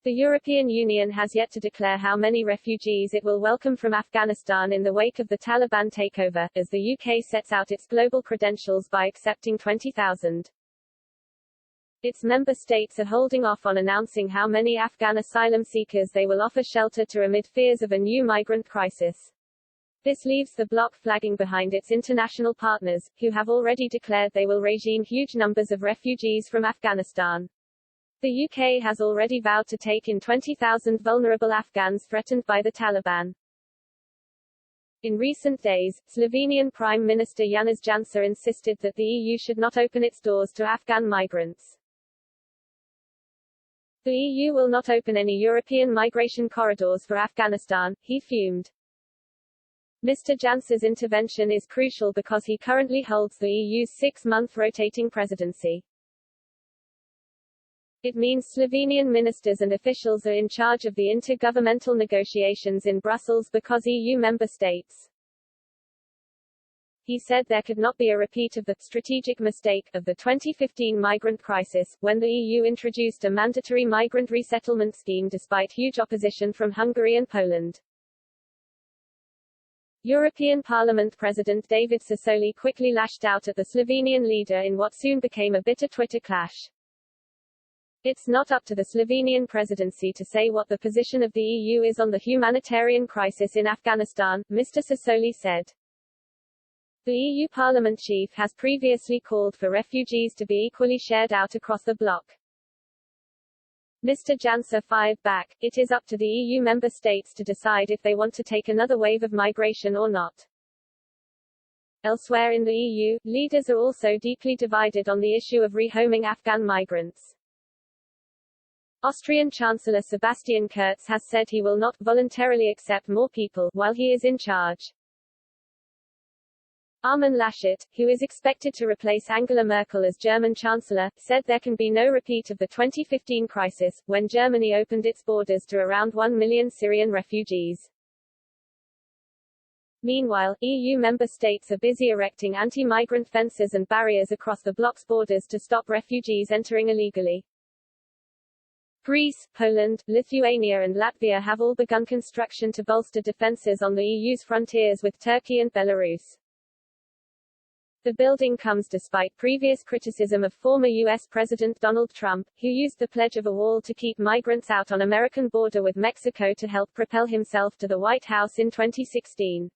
The European Union has yet to declare how many refugees it will welcome from Afghanistan in the wake of the Taliban takeover, as the UK sets out its global credentials by accepting 20,000. Its member states are holding off on announcing how many Afghan asylum seekers they will offer shelter to amid fears of a new migrant crisis. This leaves the bloc flagging behind its international partners, who have already declared they will regime huge numbers of refugees from Afghanistan. The UK has already vowed to take in 20,000 vulnerable Afghans threatened by the Taliban. In recent days, Slovenian Prime Minister Janez Janša insisted that the EU should not open its doors to Afghan migrants. The EU will not open any European migration corridors for Afghanistan, he fumed. Mr. Janša's intervention is crucial because he currently holds the EU's 6-month rotating presidency. It means Slovenian ministers and officials are in charge of the intergovernmental negotiations in Brussels because EU member states. He said there could not be a repeat of the strategic mistake of the 2015 migrant crisis, when the EU introduced a mandatory migrant resettlement scheme despite huge opposition from Hungary and Poland. European Parliament President David Sassoli quickly lashed out at the Slovenian leader in what soon became a bitter Twitter clash. It's not up to the Slovenian presidency to say what the position of the EU is on the humanitarian crisis in Afghanistan, Mr. Sassoli said. The EU Parliament chief has previously called for refugees to be equally shared out across the bloc. Mr. Janša fired back, it is up to the EU member states to decide if they want to take another wave of migration or not. Elsewhere in the EU, leaders are also deeply divided on the issue of rehoming Afghan migrants. Austrian Chancellor Sebastian Kurz has said he will not voluntarily accept more people while he is in charge. Armin Laschet, who is expected to replace Angela Merkel as German Chancellor, said there can be no repeat of the 2015 crisis, when Germany opened its borders to around 1 million Syrian refugees. Meanwhile, EU member states are busy erecting anti-migrant fences and barriers across the bloc's borders to stop refugees entering illegally. Greece, Poland, Lithuania and Latvia have all begun construction to bolster defences on the EU's frontiers with Turkey and Belarus. The building comes despite previous criticism of former U.S. President Donald Trump, who used the pledge of a wall to keep migrants out on American border with Mexico to help propel himself to the White House in 2016.